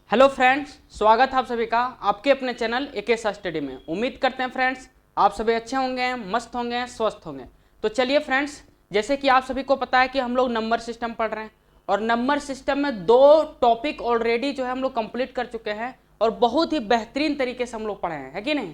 Hello friends, स्वागत है आप सभी का आपके अपने चैनल एके स्टडी में। उम्मीद करते हैं फ्रेंड्स आप सभी अच्छे होंगे, मस्त होंगे, स्वस्थ होंगे। तो चलिए फ्रेंड्स, जैसे कि आप सभी को पता है कि हम लोग नंबर सिस्टम पढ़ रहे हैं और नंबर सिस्टम में दो टॉपिक ऑलरेडी जो है हम लोग कंप्लीट कर चुके हैं और बहुत ही बेहतरीन तरीके से हम लोग पढ़े हैं, है कि नहीं।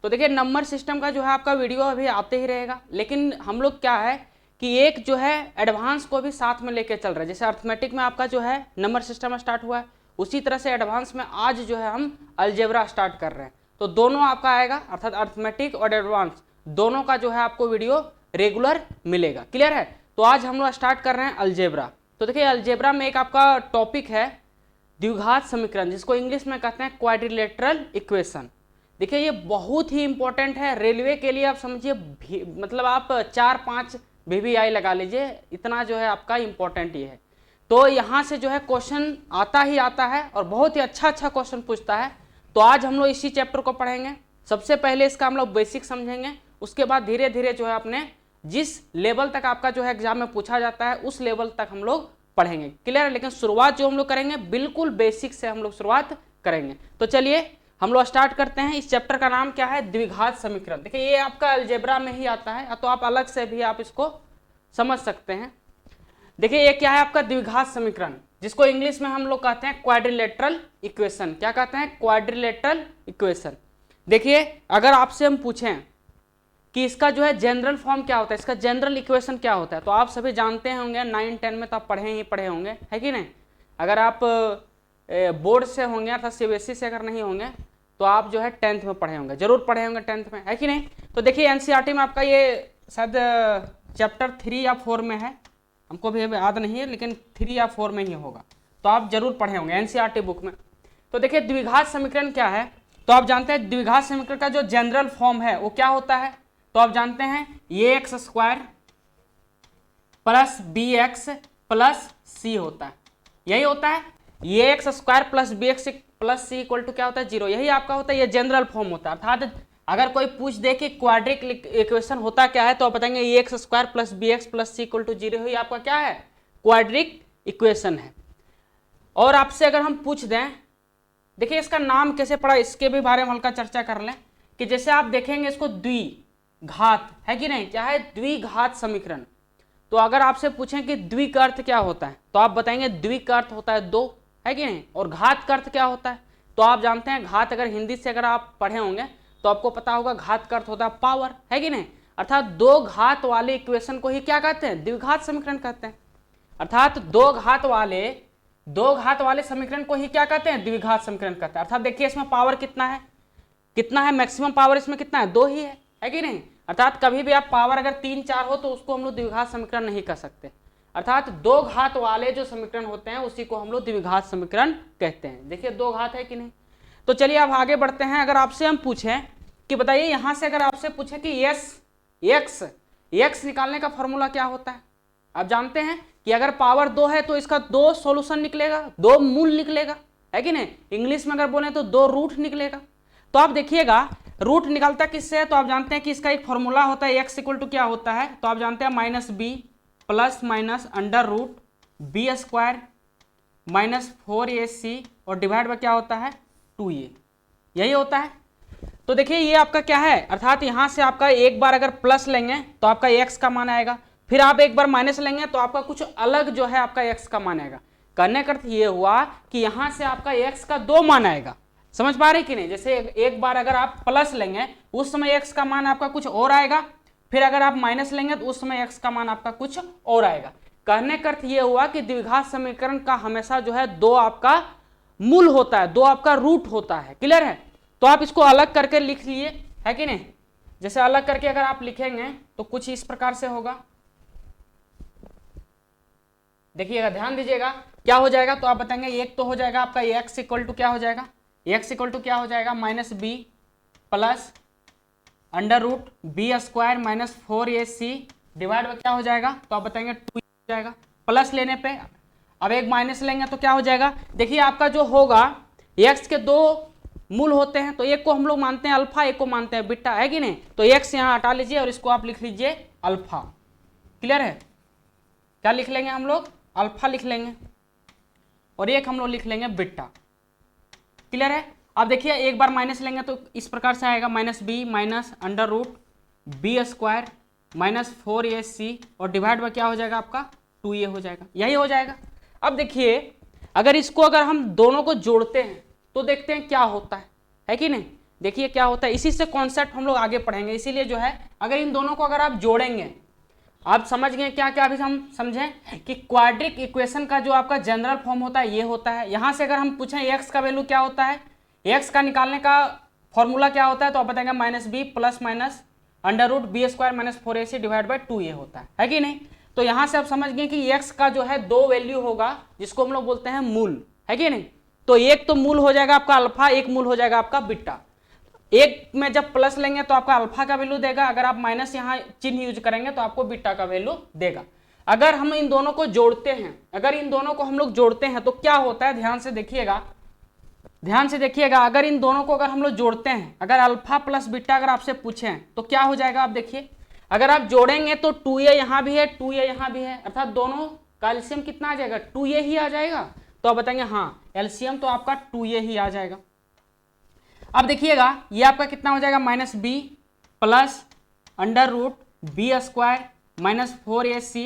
तो देखिए, नंबर सिस्टम का जो है आपका वीडियो अभी आते ही रहेगा, लेकिन हम लोग क्या है कि एक जो है एडवांस को भी साथ में लेके चल रहे हैं। जैसे अर्थमेटिक में आपका जो है नंबर सिस्टम स्टार्ट हुआ है, उसी तरह से एडवांस में आज जो है हम अलजेब्रा स्टार्ट कर रहे हैं। तो दोनों आपका आएगा, अर्थात अर्थमेटिक और एडवांस दोनों का जो है आपको वीडियो रेगुलर मिलेगा। क्लियर है। तो आज हम लोग स्टार्ट कर रहे हैं अलजेब्रा। तो देखिए, अलजेब्रा में एक आपका टॉपिक है द्विघात समीकरण, जिसको इंग्लिश में कहते हैं क्वाड्रिलेटरल इक्वेशन। देखिए, ये बहुत ही इंपॉर्टेंट है रेलवे के लिए। आप समझिए, मतलब आप 4-5 VVI लगा लीजिए, इतना जो है आपका इंपॉर्टेंट ये है। तो यहाँ से जो है क्वेश्चन आता ही आता है और बहुत ही अच्छा क्वेश्चन पूछता है। तो आज हम लोग इसी चैप्टर को पढ़ेंगे। सबसे पहले इसका हम लोग बेसिक समझेंगे, उसके बाद धीरे धीरे जो है अपने जिस लेवल तक आपका जो है एग्जाम में पूछा जाता है उस लेवल तक हम लोग पढ़ेंगे। क्लियर है। लेकिन शुरुआत जो हम लोग करेंगे बिल्कुल बेसिक से हम लोग शुरुआत करेंगे। तो चलिए हम लोग स्टार्ट करते हैं। इस चैप्टर का नाम क्या है? द्विघात समीकरण। देखिए, ये आपका अलजेब्रा में ही आता है, तो आप अलग से भी आप इसको समझ सकते हैं। देखिए, ये क्या है आपका द्विघात समीकरण, जिसको इंग्लिश में हम लोग कहते हैं क्वाड्रिलेटरल इक्वेशन। क्या कहते हैं? Quadrilateral equation. देखिए, अगर आपसे हम पूछें कि इसका जो है जनरल फॉर्म क्या होता है, इसका जनरल इक्वेशन क्या होता है, तो आप सभी जानते होंगे, 9-10 में तो आप पढ़े होंगे, है कि नहीं। अगर आप बोर्ड से होंगे अर्थात CBSE से अगर नहीं होंगे तो आप जो है 10th में पढ़े होंगे, जरूर पढ़े होंगे 10th में, है कि नहीं। तो देखिए, NCERT में आपका ये शायद चैप्टर 3 या 4 में है, हमको भी याद नहीं है, लेकिन 3 या 4 में ही होगा। तो आप जरूर पढ़े होंगे NCERT बुक में। तो देखिए, द्विघात समीकरण क्या है, तो आप जानते हैं द्विघात समीकरण का जो जनरल फॉर्म है वो क्या होता है। तो आप जानते हैं ax² plus bx plus c होता है, यही होता है। ax² plus bx plus c equal to क्या होता है? 0। यही आपका होता है, ये जनरल फॉर्म होता है। अर्थात अगर कोई पूछ दे कि क्वाड्रिक इक्वेशन होता क्या है, तो आप बताएंगे ax² plus bx plus c equal to 0 ही आपका क्या है? क्वाड्रिक इक्वेशन है। और आपसे अगर हम पूछ दें, देखिए इसका नाम कैसे पड़ा, इसके भी बारे में हल्का चर्चा कर लें। कि जैसे आप देखेंगे इसको द्विघात है कि नहीं, क्या है? द्विघात समीकरण। तो अगर आपसे पूछें कि द्वि का अर्थ क्या होता है, तो आप बताएंगे द्वि का अर्थ होता है 2, है कि नहीं। और घात का अर्थ क्या होता है, तो आप जानते हैं घात, अगर हिंदी से अगर आप पढ़े होंगे तो आपको पता होगा घात का अर्थ होता है पावर, है कि नहीं। अर्थात दो घात वाले इक्वेशन को ही क्या कहते हैं? द्विघात समीकरण कहते हैं। अर्थात दो घात वाले समीकरण को ही क्या कहते हैं? द्विघात समीकरण कहते हैं। अर्थात देखिए, इसमें पावर कितना है मैक्सिमम पावर इसमें कितना है? 2 ही है कि नहीं। अर्थात कभी भी आप पावर अगर 3-4 हो तो उसको हम लोग द्विघात समीकरण नहीं कह सकते। अर्थात दो घात वाले जो समीकरण होते हैं उसी को हम लोग द्विघात समीकरण कहते हैं। देखिए, दो घात है कि नहीं। तो चलिए अब आगे बढ़ते हैं। अगर आपसे हम पूछें कि बताइए, यहां से अगर आपसे पूछे कि x निकालने का फॉर्मूला क्या होता है, आप जानते हैं कि अगर पावर 2 है तो इसका 2 सॉल्यूशन निकलेगा, 2 मूल निकलेगा, है कि नहीं। इंग्लिश में अगर बोले तो 2 रूट निकलेगा। तो आप देखिएगा, रूट निकलता किससे है, तो आप जानते हैं कि इसका एक फॉर्मूला होता है x इक्वल टू क्या होता है, तो आप जानते हैं -b plus minus under root b² minus 4ac और डिवाइड बाय क्या होता है? 2a, यही होता है। तो देखिए, ये आपका क्या है, अर्थात यहां से आपका एक बार अगर प्लस लेंगे तो आपका x का मान आएगा, फिर आप एक बार माइनस लेंगे तो आपका कुछ अलग जो है आपका x का मान आएगा। करने का अर्थ ये हुआ कि यहां से आपका x का 2 मान आएगा। समझ पा रहे कि नहीं। जैसे एक बार अगर आप प्लस लेंगे उस समय x का मान आपका कुछ और आएगा, फिर अगर आप माइनस लेंगे तो उस समय x का मान आपका कुछ और आएगा। कहने का अर्थ यह हुआ कि द्विघात समीकरण का हमेशा जो है 2 आपका मूल होता है, 2 आपका रूट होता है। क्लियर है। तो आप इसको अलग करके लिख लिए, है कि नहीं। जैसे अलग करके अगर आप लिखेंगे तो कुछ इस प्रकार से होगा। देखिएगा, ध्यान दीजिएगा क्या हो जाएगा, तो आप बताएंगे एक तो हो जाएगा आपका x इक्वल टू क्या हो जाएगा, x इक्वल टू क्या हो जाएगा? -b plus under root b² minus 4ac divide by क्या हो जाएगा, तो आप बताएंगे 2 हो जाएगा। प्लस लेने पे अब एक माइनस लेंगे तो क्या हो जाएगा? देखिए, आपका जो होगा x के 2 मूल होते हैं, तो एक को हम लोग मानते हैं अल्फा, एक को मानते हैं बीटा, है कि नहीं। तो x यहां हटा लीजिए और इसको आप लिख लीजिए अल्फा। क्लियर है। क्या लिख लेंगे हम लोग? अल्फा लिख लेंगे और एक हम लोग लिख लेंगे बीटा। क्लियर है। अब देखिए एक बार माइनस लेंगे तो इस प्रकार से आएगा minus B minus under root B square minus 4ac और डिवाइड बाय क्या हो जाएगा आपका 2a हो जाएगा, यही हो जाएगा। अब देखिए अगर इसको अगर हम दोनों को जोड़ते हैं तो देखते हैं क्या होता है कि नहीं। देखिए क्या होता है, इसी से कॉन्सेप्ट हम लोग आगे पढ़ेंगे। इसीलिए जो है अगर इन दोनों को अगर आप जोड़ेंगे, आप समझ गए क्या क्या अभी हम समझें कि क्वाड्रिक इक्वेशन का जो आपका जनरल फॉर्म होता है ये होता है। यहां से अगर हम पूछें एक्स का वैल्यू क्या होता है, एक्स का निकालने का फॉर्मूला क्या होता है, तो आप बताएंगे minus B plus minus under root B square minus 4ac divide by 2a होता है कि नहीं। तो यहां से आप समझ गए कि एक्स का जो है दो वैल्यू होगा जिसको हम लोग बोलते हैं मूल, है कि नहीं। तो एक तो मूल हो जाएगा आपका अल्फा, एक मूल हो जाएगा आपका बीटा। एक में जब प्लस लेंगे तो आपका अल्फा का वैल्यू देगा, अगर आप माइनस यहाँ चिन्ह यूज करेंगे तो आपको बीटा का वैल्यू देगा। अगर हम इन दोनों को जोड़ते हैं, अगर इन दोनों को हम लोग जोड़ते हैं तो क्या होता है, ध्यान से देखिएगा, ध्यान से देखिएगा। अगर इन दोनों को अगर हम लोग जोड़ते हैं, अगर अल्फा प्लस बीटा अगर आपसे पूछें तो क्या हो जाएगा, आप देखिए अगर आप जोड़ेंगे तो 2a यहाँ भी है 2a यहाँ भी है, अर्थात दोनों का एलसीएम कितना आ जाएगा 2a ही आ जाएगा। तो आप बताएंगे हाँ एलसीएम तो आपका 2a ही आ जाएगा। अब देखिएगा ये आपका कितना हो जाएगा minus B plus under root B square minus 4ac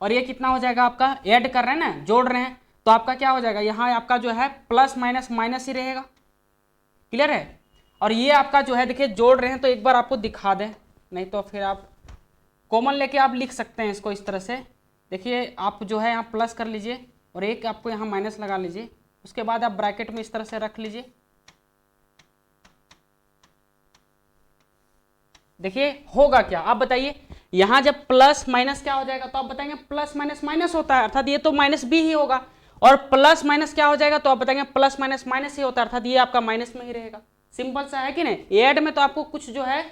और ये कितना हो जाएगा आपका, ऐड कर रहे हैं ना, जोड़ रहे हैं, तो आपका क्या हो जाएगा, यहाँ आपका जो है प्लस माइनस माइनस ही रहेगा। क्लियर है। और ये आपका जो है देखिए जोड़ रहे हैं तो एक बार आपको दिखा दें, नहीं तो फिर आप कॉमन लेके आप लिख सकते हैं इसको इस तरह से। देखिए आप जो है यहाँ प्लस कर लीजिए और एक आपको यहाँ माइनस लगा लीजिए, उसके बाद आप ब्रैकेट में इस तरह से रख लीजिए। देखिए होगा क्या, आप बताइए, यहां जब प्लस माइनस क्या हो जाएगा, तो आप बताएंगे प्लस माइनस माइनस होता है, अर्थात ये तो माइनस बी ही होगा। और प्लस माइनस क्या हो जाएगा, तो आप बताएंगे प्लस माइनस माइनस ही होता है, अर्थात ये आपका माइनस में ही रहेगा। सिंपल सा है कि नहीं। ऐड में तो आपको कुछ जो है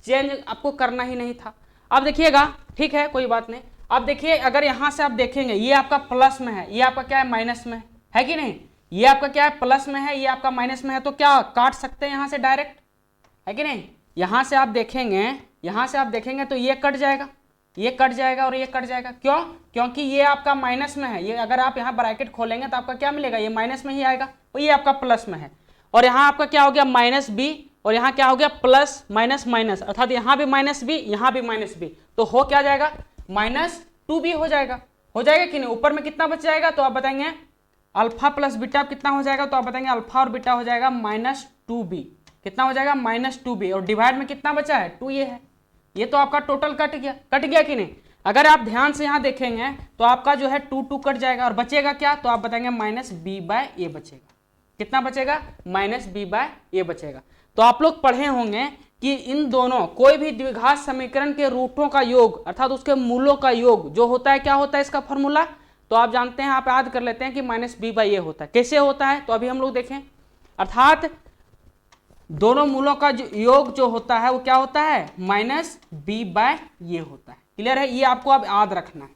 चेंज आपको करना ही नहीं था। अब देखिएगा, ठीक है कोई बात नहीं। अब देखिए अगर यहां से आप देखेंगे ये आपका प्लस में है, ये आपका क्या है माइनस में है कि नहीं, ये आपका क्या है प्लस में है, ये आपका माइनस में है, तो क्या काट सकते हैं यहां से डायरेक्ट, है कि नहीं। यहां से आप देखेंगे, यहां से आप देखेंगे तो ये कट जाएगा, ये कट जाएगा और ये कट जाएगा। क्यों, क्योंकि ये आपका माइनस में है, ये अगर आप यहाँ ब्रैकेट खोलेंगे तो आपका क्या मिलेगा, ये माइनस में ही आएगा और ये आपका प्लस में है। और यहाँ आपका क्या हो गया माइनस बी और यहाँ क्या हो गया प्लस माइनस माइनस, अर्थात यहाँ भी माइनस बी यहाँ भी माइनस बी, तो हो क्या जाएगा माइनस 2b हो जाएगा कि नहीं। ऊपर में कितना बच जाएगा, तो आप बताएंगे अल्फा प्लस बीटा कितना हो जाएगा, तो आप बताएंगे अल्फा और बीटा हो जाएगा माइनस 2b, कितना हो जाएगा माइनस 2b, और डिवाइड में कितना बचा है 2a है। ये तो आपका टोटल कट गया कि नहीं। अगर आप ध्यान से यहाँ देखेंगे तो आपका जो है 2 कट जाएगा और बचेगा क्या, तो आप बताएंगे माइनस बी बाय ए बचेगा। कितना बचेगा, माइनस बी बाय ए बचेगा। तो आप लोग पढ़े होंगे कि इन दोनों कोई भी द्विघात समीकरण के रूटों का योग अर्थात उसके मूलों का योग जो होता है, क्या होता है इसका फॉर्मूला, तो आप जानते हैं, आप याद कर लेते हैं कि माइनस बी बाय ए होता है। कैसे होता है, तो अभी हम लोग देखें, अर्थात दोनों मूलों का जो योग जो होता है वो क्या होता है माइनस बी बाय ये होता है। क्लियर है। ये आपको अब याद रखना है,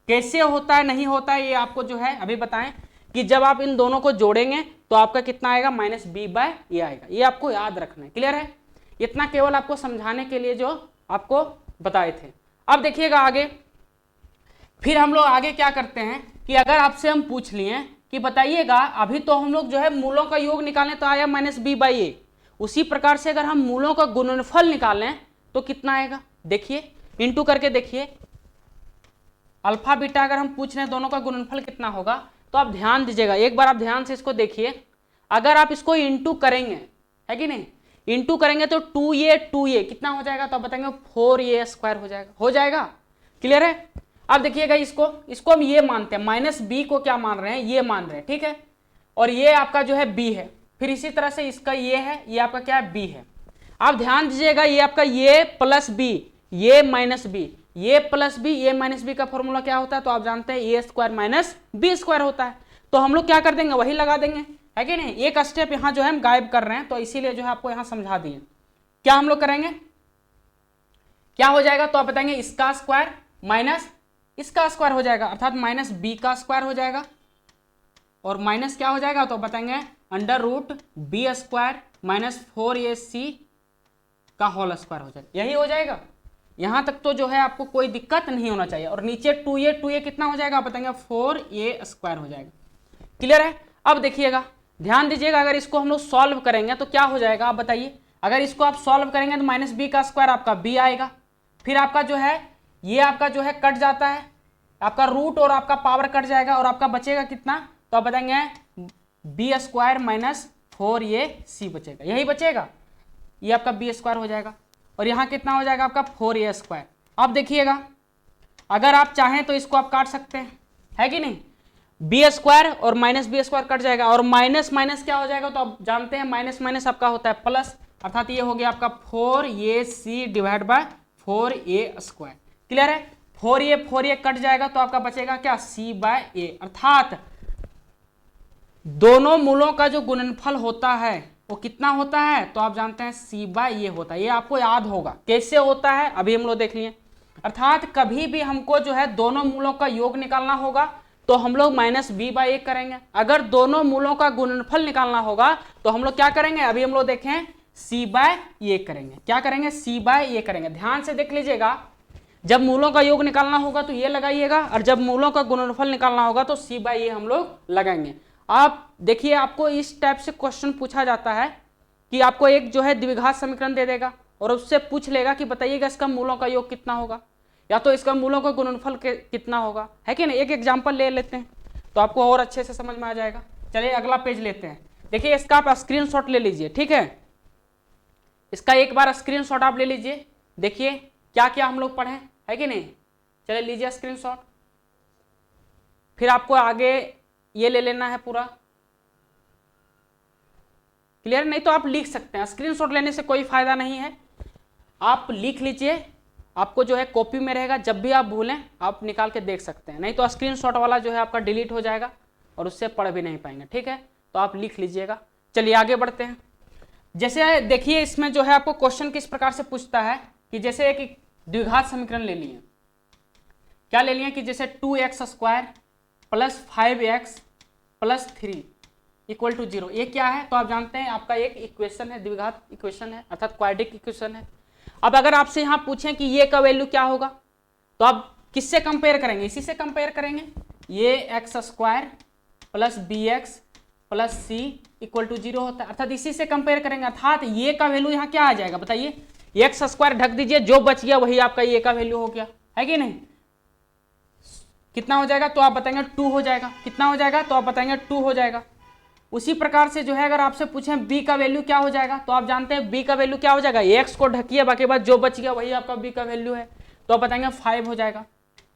कैसे होता है नहीं होता है ये आपको जो है अभी बताएं कि जब आप इन दोनों को जोड़ेंगे तो आपका कितना आएगा माइनस बी बाय ये आएगा, ये आपको याद रखना है। क्लियर है। इतना केवल आपको समझाने के लिए जो आपको बताए थे। अब देखिएगा आगे, फिर हम लोग आगे क्या करते हैं कि अगर आपसे हम पूछ लिए कि बताइएगा अभी तो हम लोग जो है मूलों का योग निकालें तो आया माइनस बी बाई ए, उसी प्रकार से अगर हम मूलों का गुणनफल निकालें तो कितना आएगा, देखिए इंटू करके देखिए, अल्फा बीटा अगर हम पूछ रहे हैं दोनों का गुणनफल कितना होगा, तो आप ध्यान दीजिएगा, एक बार आप ध्यान से इसको देखिए। अगर आप इसको इंटू करेंगे, है कि नहीं, इंटू करेंगे तो 2a कितना हो जाएगा, तो आप बताएंगे 4a स्क्वायर हो जाएगा। क्लियर है। अब देखिएगा इसको हम ये मानते हैं, माइनस बी को क्या मान रहे हैं, ये मान रहे हैं, ठीक है, और ये आपका जो है b है, फिर इसी तरह से इसका ये है, ये आपका क्या है b है। आप ध्यान दीजिएगा, ये आपका ये प्लस बी ये माइनस बी, ये प्लस बी ये माइनस बी का फॉर्मूला क्या होता है, तो आप जानते हैं ए स्क्वायर माइनस बी स्क्वायर होता है। तो हम लोग क्या कर देंगे, वही लगा देंगे, है कि नहीं। एक स्टेप यहाँ जो है हम गायब कर रहे हैं, तो इसीलिए जो है आपको यहाँ समझा दिए। क्या हम लोग करेंगे, क्या हो जाएगा, तो आप बताएंगे इसका स्क्वायर माइनस इसका स्क्वायर हो जाएगा, अर्थात माइनस बी का स्क्वायर हो जाएगा, और माइनस क्या हो जाएगा, तो बताएंगे under root B square minus 4ac का होल स्क्वायर हो जाएगा, यही हो जाएगा। यहां तक तो जो है आपको कोई दिक्कत नहीं होना चाहिए। और नीचे 2a कितना हो जाएगा, आप बताएंगे 4a स्क्वायर हो जाएगा। क्लियर है। अब देखिएगा, ध्यान दीजिएगा, अगर इसको हम लोग सॉल्व करेंगे तो क्या हो जाएगा आप बताइए। अगर इसको आप सॉल्व करेंगे तो माइनस बी का स्क्वायर आपका बी आएगा, फिर आपका जो है ये आपका जो है कट जाता है, आपका रूट और आपका पावर कट जाएगा और आपका बचेगा कितना, तो आप बताएंगे बी स्क्वायर माइनस 4ac बचेगा, यही बचेगा, ये आपका बी स्क्वायर हो जाएगा और यहाँ कितना हो जाएगा आपका 4a स्क्वायर। अब देखिएगा अगर आप चाहें तो इसको आप काट सकते हैं, है कि नहीं, बी स्क्वायर और माइनस बी स्क्वायर कट जाएगा और माइनस माइनस क्या हो जाएगा, तो आप जानते हैं माइनस माइनस आपका होता है प्लस, अर्थात ये हो गया आपका 4ac divide bye 4a square. Clear है, 4a कट जाएगा तो आपका बचेगा क्या, c बाय a, अर्थात दोनों मूलों का जो गुणनफल होता है वो कितना होता है, तो आप जानते हैं c बाय a होता है। ये आपको याद होगा कैसे होता है, अभी हम लोग देख लिए। अर्थात कभी भी हमको जो है दोनों मूलों का योग निकालना होगा तो हम लोग माइनस बी बाई ए करेंगे, अगर दोनों मूलों का गुणनफल निकालना होगा तो हम लोग क्या करेंगे, अभी हम लोग देखें सी बाय ए करेंगे। क्या करेंगे, सी बाय ए करेंगे। ध्यान से देख लीजिएगा, जब मूलों का योग निकालना होगा तो ये लगाइएगा और जब मूलों का गुणनफल निकालना होगा तो सी बाय ए हम लोग लगाएंगे। आप देखिए आपको इस टाइप से क्वेश्चन पूछा जाता है कि आपको एक जो है द्विघात समीकरण दे देगा और उससे पूछ लेगा कि बताइएगा इसका मूलों का योग कितना होगा या तो इसका मूलों का गुणनफल कितना होगा, है कि नहीं। एक एग्जांपल ले लेते हैं तो आपको और अच्छे से समझ में आ जाएगा। चलिए अगला पेज लेते हैं। देखिए इसका आप स्क्रीनशॉट ले लीजिए, ठीक है, इसका एक बार स्क्रीनशॉट आप ले लीजिए, देखिए क्या क्या हम लोग पढ़े, है कि नहीं। चलिए लीजिए स्क्रीनशॉट, फिर आपको आगे ये ले लेना है पूरा। क्लियर, नहीं तो आप लिख सकते हैं, स्क्रीनशॉट लेने से कोई फायदा नहीं है, आप लिख लीजिए, आपको जो है कॉपी में रहेगा, जब भी आप भूलें आप निकाल के देख सकते हैं, नहीं तो स्क्रीनशॉट वाला जो है आपका डिलीट हो जाएगा और उससे पढ़ भी नहीं पाएंगे, ठीक है, तो आप लिख लीजिएगा। चलिए आगे बढ़ते हैं। जैसे देखिए इसमें जो है आपको क्वेश्चन किस प्रकार से पूछता है कि जैसे एक द्विघात समीकरण ले लिए, क्या ले लिए कि जैसे 2x square plus 5x plus 3 equal to 0, ये क्या है, तो आप जानते हैं आपका एक इक्वेशन है, द्विघात इक्वेशन है अर्थात क्वाड्रेटिक इक्वेशन है। अब अगर आपसे यहाँ पूछें कि ये का वैल्यू क्या होगा तो आप किससे कंपेयर करेंगे, इसी से कंपेयर करेंगे, ये X square plus B x plus C equal to 0 होता है, अर्थात इसी से कंपेयर करेंगे। अर्थात ये का वैल्यू यहाँ क्या आ जाएगा बताइए, एक्स स्क्वायर ढक दीजिए, जो बच गया वही आपका ये का वैल्यू हो गया, है कि नहीं। कितना हो जाएगा तो आप बताएंगे 2 हो जाएगा, कितना हो जाएगा तो आप बताएंगे 2 हो जाएगा। उसी प्रकार से जो है अगर आपसे पूछें b का वैल्यू क्या हो जाएगा तो आप जानते हैं b का वैल्यू क्या हो जाएगा, x को ढकिए बाकी बात जो बच गया वही आपका b का वैल्यू है, तो आप बताएंगे 5 हो जाएगा।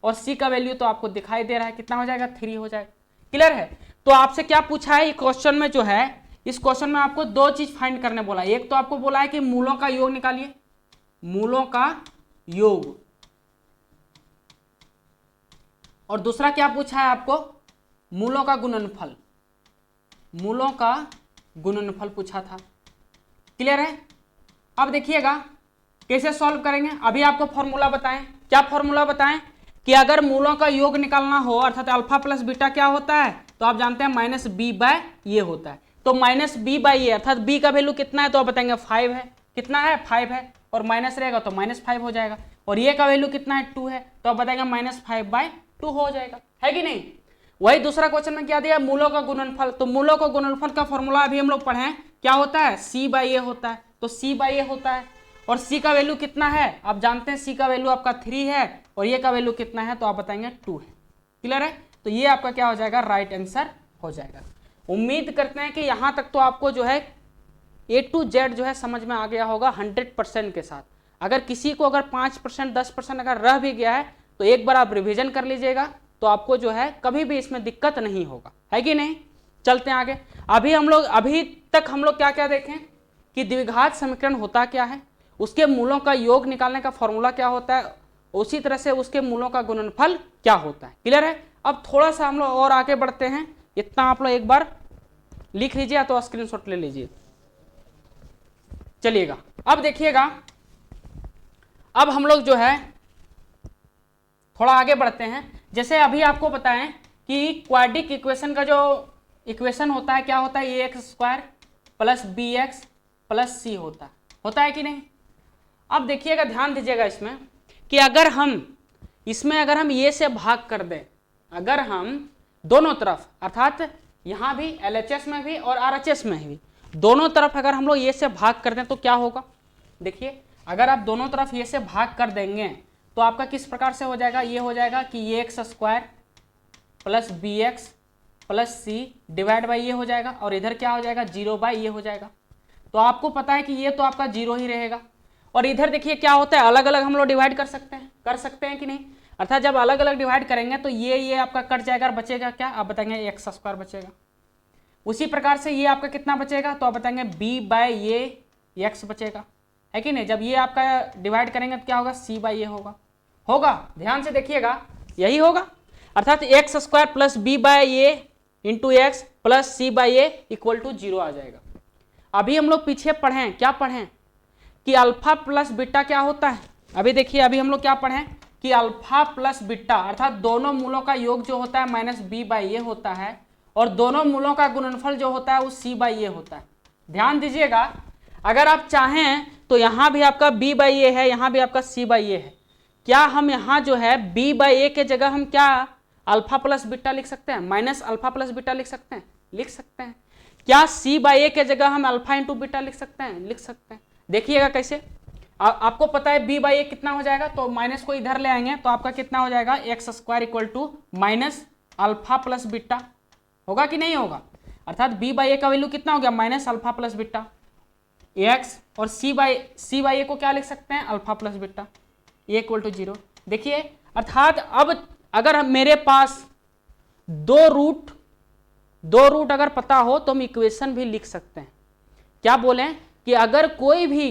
और c का वैल्यू तो आपको दिखाई दे रहा है, कितना हो जाएगा 3 हो जाएगा। क्लियर है, तो आपसे क्या पूछा है क्वेश्चन में, जो है इस क्वेश्चन में आपको दो चीज फाइंड करने बोला है। एक तो आपको बोला है कि मूलों का योग निकालिए, मूलों का योग, और दूसरा क्या पूछा है आपको, मूलों का गुणनफल, मूलों का गुणनफल पूछा था। क्लियर है, अब देखिएगा कैसे सॉल्व करेंगे। अभी आपको फॉर्मूला बताएं, क्या फॉर्मूला बताएं कि अगर मूलों का योग निकालना हो अर्थात अल्फा प्लस बीटा क्या होता है, तो आप जानते हैं माइनस बी बाय ये होता है। तो माइनस बी बाय ये अर्थात बी का वैल्यू कितना है तो आप बताएंगे 5 है, कितना है 5 है, और माइनस रहेगा तो माइनस 5 हो जाएगा। और ये का वैल्यू कितना है 2 है, तो आप बताएंगे माइनस 5 बाय 2 हो जाएगा, है कि नहीं। वही दूसरा क्वेश्चन में क्या दिया, मूलों का गुणनफल, तो मूलों का गुणनफल का फॉर्मूला अभी हम लोग पढ़े, क्या होता है c बाई ए होता है, तो c बाई ए होता है। और c का वैल्यू कितना है आप जानते हैं, c का वैल्यू आपका 3 है और ये का वैल्यू कितना है तो आप बताएंगे 2 है। क्लियर है, तो ये आपका क्या हो जाएगा, राइट आंसर हो जाएगा। उम्मीद करते हैं कि यहाँ तक तो आपको जो है A to Z जो है समझ में आ गया होगा 100% के साथ। अगर किसी को अगर 5% 10% अगर रह भी गया है तो एक बार आप रिवीजन कर लीजिएगा, तो आपको जो है कभी भी इसमें दिक्कत नहीं होगा, है कि नहीं। चलते हैं आगे। अभी तक हम लोग क्या क्या देखें कि द्विघात समीकरण होता क्या है, उसके मूलों का योग निकालने का फॉर्मूला क्या होता है, उसी तरह से उसके मूलों का गुणनफल क्या होता है। क्लियर है, अब थोड़ा सा हम लोग और आगे बढ़ते हैं, इतना आप लोग एक बार लिख लीजिए तो स्क्रीनशॉट ले लीजिए। चलिएगा अब देखिएगा, अब हम लोग जो है थोड़ा आगे बढ़ते हैं। जैसे अभी आपको बताएं कि क्वाड्रेटिक इक्वेशन का जो इक्वेशन होता है क्या होता है, a x square plus B x plus c होता है कि नहीं। अब देखिएगा ध्यान दीजिएगा इसमें कि अगर हम ये से भाग कर दें, अगर हम दोनों तरफ अर्थात यहाँ भी LHS में भी और RHS में भी, दोनों तरफ अगर हम लोग ये से भाग कर दें तो क्या होगा, देखिए अगर आप दोनों तरफ ये से भाग कर देंगे तो आपका किस प्रकार से हो जाएगा, ये हो जाएगा कि ये X square plus B x plus C divide by ये हो जाएगा, और इधर क्या हो जाएगा 0 बाई ये हो जाएगा। तो आपको पता है कि ये तो आपका 0 ही रहेगा। और इधर देखिए क्या होता है, अलग अलग हम लोग डिवाइड कर सकते हैं कि नहीं, अर्थात जब अलग अलग डिवाइड करेंगे तो ये आपका कट जाएगा और बचेगा क्या, आप बताएंगे एक्स स्क्वायर बचेगा। उसी प्रकार से ये आपका कितना बचेगा, तो आप बताएंगे बी बाय ये एक्स बचेगा, है कि नहीं। जब ये आपका डिवाइड करेंगे तो क्या होगा, सी बाई ये होगा। ध्यान से देखिएगा, यही होगा, अर्थात x square plus b by ये into x plus c by a equal to 0 आ जाएगा। अभी हम लोग पीछे पढ़ें, क्या पढ़ें कि अल्फा प्लस बीटा क्या होता है। अभी देखिए, अभी हम लोग क्या पढ़ें कि अल्फा प्लस बीटा अर्थात दोनों मूलों का योग जो होता है माइनस बी बाई ए होता है, और दोनों मूलों का गुणनफल जो होता है वो सी बाई ए होता है। ध्यान दीजिएगा, अगर आप चाहें तो यहाँ भी आपका बी बाई ए है, यहाँ भी आपका सी बाई ए है। क्या हम यहाँ जो है बी बाई ए के जगह हम क्या अल्फा प्लस बीटा लिख सकते हैं, माइनस अल्फा प्लस बीटा लिख सकते हैं। क्या सी बाई ए के जगह हम अल्फा इंटू बीटा लिख सकते हैं। देखिएगा कैसे, आपको पता है बी बाई ए कितना हो जाएगा, तो माइनस को इधर ले आएंगे तो आपका कितना हो जाएगा X square equal to minus alpha plus beta, होगा कि नहीं होगा। अर्थात बी बाई ए का वैल्यू कितना हो गया, minus alpha plus beta X, और सी बाई ए को क्या लिख सकते हैं, alpha plus beta, A equal to 0। देखिए, अर्थात अब अगर मेरे पास दो रूट अगर पता हो तो हम इक्वेशन भी लिख सकते हैं। क्या बोलें कि अगर कोई भी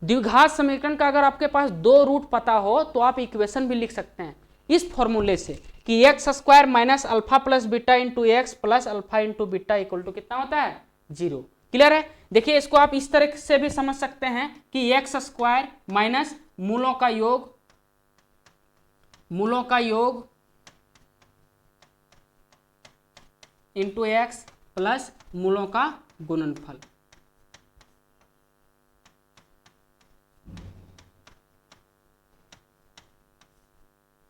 द्विघात समीकरण का अगर आपके पास 2 रूट पता हो तो आप इक्वेशन भी लिख सकते हैं इस फॉर्मूले से कि X square minus alpha plus beta into x plus alpha into beta equal to कितना होता है, 0। क्लियर है। देखिए, इसको आप इस तरह से भी समझ सकते हैं कि एक्स स्क्वायर माइनस मूलों का योग इंटू एक्स प्लस मूलों का गुणनफल।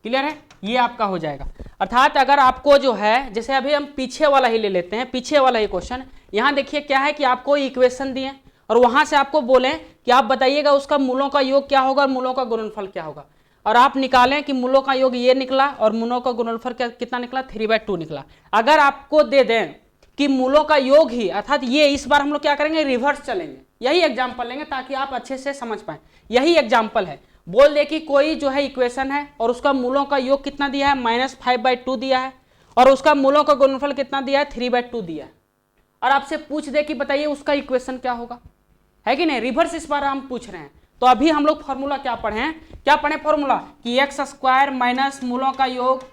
क्लियर है, ये आपका हो जाएगा। अर्थात अगर आपको जो है, जैसे अभी हम पीछे वाला ही ले लेते हैं, पीछे वाला ही क्वेश्चन। यहां देखिए क्या है कि आपको इक्वेशन दिए और वहां से आपको बोले कि आप बताइएगा उसका मूलों का योग क्या होगा और मूलों का गुणनफल क्या होगा, और आप निकालें कि मूलों का योग ये निकला और मूलों का गुणनफल कितना निकला, 3/2 निकला। अगर आपको दे दें कि मूलों का योग ही, अर्थात ये, इस बार हम लोग क्या करेंगे, रिवर्स चलेंगे, यही एग्जाम्पल लेंगे ताकि आप अच्छे से समझ पाए। यही एग्जाम्पल है, बोल दे कि कोई जो है इक्वेशन है और उसका मूलों का योग कितना दिया है, -5/2 दिया है, और उसका मूलों का गुणनफल कितना दिया है, 3/2 दिया है, और आपसे पूछ दे कि बताइए उसका इक्वेशन क्या होगा, है कि नहीं। रिवर्स इस बार हम पूछ रहे हैं। तो अभी हम लोग फॉर्मूला क्या पढ़े फॉर्मूला कि एक्स स्क्वायर माइनस मूलों का योग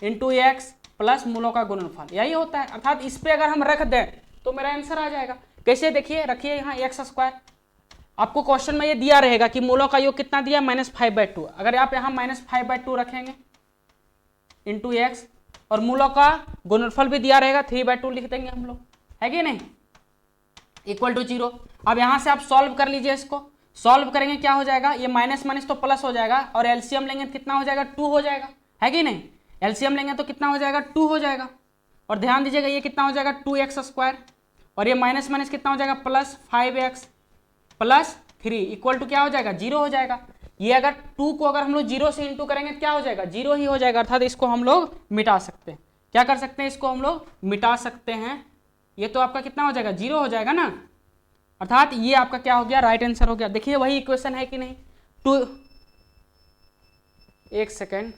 इंटू एक्स प्लस मूलों का गुणनफल, यही होता है। अर्थात इस पे अगर हम रख दें तो मेरा आंसर आ जाएगा। कैसे, देखिए, रखिए यहाँ एक्स स्क्वायर, आपको क्वेश्चन में ये दिया रहेगा कि मूलों का योग कितना दिया, -5/2। अगर आप यहाँ -5/2 रखेंगे इंटू एक्स, और मूलों का गुणनफल भी दिया रहेगा 3/2 लिख देंगे हम लोग, है कि नहीं, इक्वल टू 0। अब यहाँ से आप सॉल्व कर लीजिए, इसको सॉल्व करेंगे क्या हो जाएगा, ये माइनस माइनस तो प्लस हो जाएगा, और एलसीएम लेंगे तो कितना हो जाएगा, 2 हो जाएगा, है कि नहीं। एलसीएम लेंगे तो कितना हो जाएगा, 2 हो जाएगा। और ध्यान दीजिएगा, ये कितना हो जाएगा, 2x स्क्वायर, और ये माइनस माइनस कितना हो जाएगा, plus 5x plus 3 equal to क्या हो जाएगा, 0 हो जाएगा। ये अगर 2 को अगर हम लोग 0 से इंटू करेंगे तो क्या हो जाएगा, 0 ही हो जाएगा। अर्थात इसको हम लोग मिटा सकते हैं। क्या कर सकते हैं, इसको हम लोग मिटा सकते हैं। ये तो आपका कितना हो जाएगा, 0 हो जाएगा ना। अर्थात ये आपका क्या हो गया, राइट आंसर हो गया। देखिए वही इक्वेशन है कि नहीं। 2 एक सेकेंड,